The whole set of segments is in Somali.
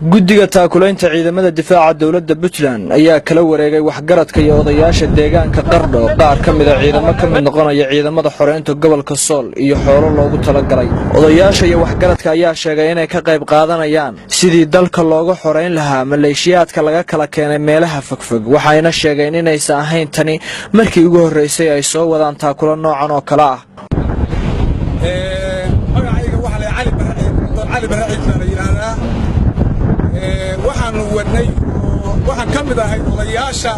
guddiga taakulaynta ciidamada difaaca dawladda Puntland ayaa kala wareegay waxgaradka iyo odayaasha deegaanka Qardho qaar ka mid ah ciidamo ka mid noqonaya ciidamada xoreynta gobolka Sool iyo xoolo loogu talagalay. Odayaasha iyo waxgaradka ayaa sheegay inay ka qayb qaadanayaan sidii dalka looga xoreyn lahaa maleeshiyaadka laga kala keenay meelaha fogfog, waxayna sheegeen inaysan ahayn tani markii ugu horeysay ay soo wadaan taakula noocan oo kala ah. waxaan ka mid ahay odayaasha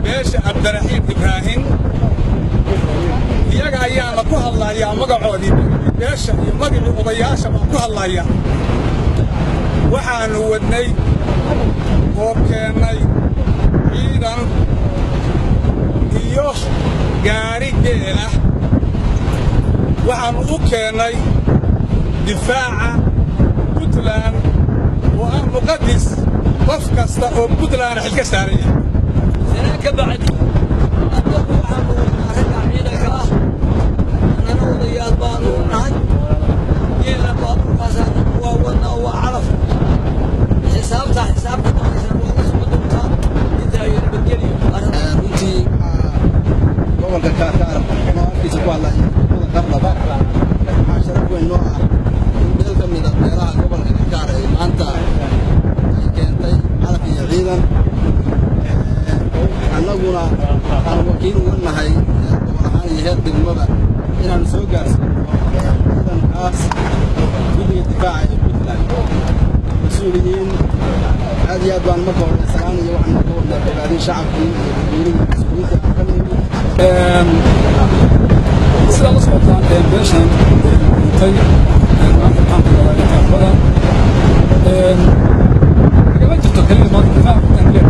beesha Cabdiraxiim Ibraahin iyaga ayaana ku hadlayaa magacoodii beesha iyo magacii odayaasha baan ku hadlayaa. waxaanu wadnay oo keenay ciidan iyo gaari geel ah. waxaanu u keenay difaaca Puntland oo ah muqaddis qof kasta oo Puntland xilka saaray. ka bacdi ciidanka ah anana odayaal baanu nahay yeela baabuurkaasaan waa wadna waa calaf xisaabta doonaysan waa la soo doontaa intaa iyo nabadgelyo runtii gobolka kaakaar kiisa ku hadlaya Qardhaba waxaa sharaf weyn noo ah in meel ka mid ah meelaha gobolka kaakaar ay maanta ay keentay calaf iyo ciidan annaguna aan wakiil uga nahay gobol ahaan iyo heer degmada inaanu soo gaarsiino ciidankaas guddiga difaaca ee Puntland mas-uuliyiin aad iyo aad baan marka hore salaan iyo waxaan marka hore ogaadin shacabkii iyo dadweynaha mas-uuliyiinta aan ka nimid sida la socotaan beeshan intay waxaan ku wadaagtaa badan kama jirto kaliya maanta difaaca Puntland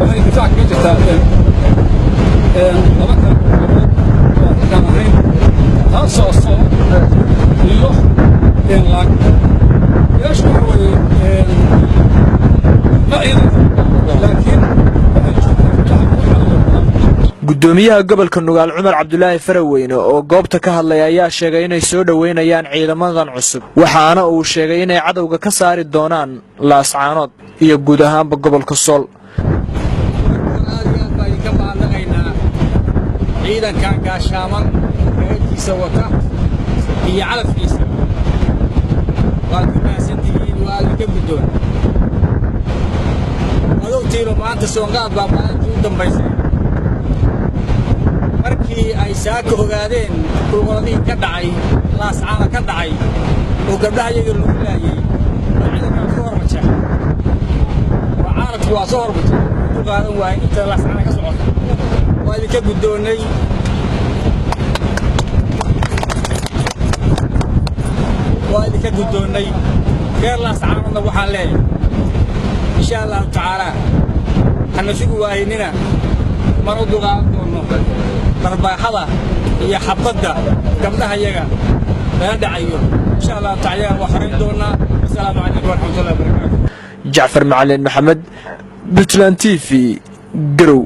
waxay difaaca ka jirtaa laba kale oo dadkaan ahayn taasoo soo iyo laag yeeshu waxa weeye laakiin gudoomiyaha gobolka Nugaal Cumar Cabdullaahi Faraweyne oo goobta ka hadlay ayaa sheegay inay soo dhaweynayaan ciidamadan cusub, waxaana uu sheegay inay cadawga ka saari doonaan laascaanood iyo guud ahaanba gobolka Sool. ciidankan gaashaaman reerkiisa wata iyo calafkiisa waa ku maasantihiin waa ka guddoon adowtiina maanta soonqaad baa maalintii u dambaysay markii ay saaka ogaadeen kulgoladii ka dhacay laascaana ka dhacay oo gabdhaha iyaga lagu laayay ciidankan soo hormajeex waa caalamku waa soo hormajeex u qaadan waayay inta laascaana ka socota waa idinka guddoonnay reer laascaanoodna waxaan leeyahay insha allahu tacaalaa hana sugi waaynina mar u dulqaadan doonno darbaaxada iyo xabadda gabdhaha yaga lala dhacayo insha allahu tacala waa xorayn doonnaa. asalaamu calaykum waraxmatullahi wabarakaatu. Jacfar Macalin Maxamed, Puntland TV, Garow.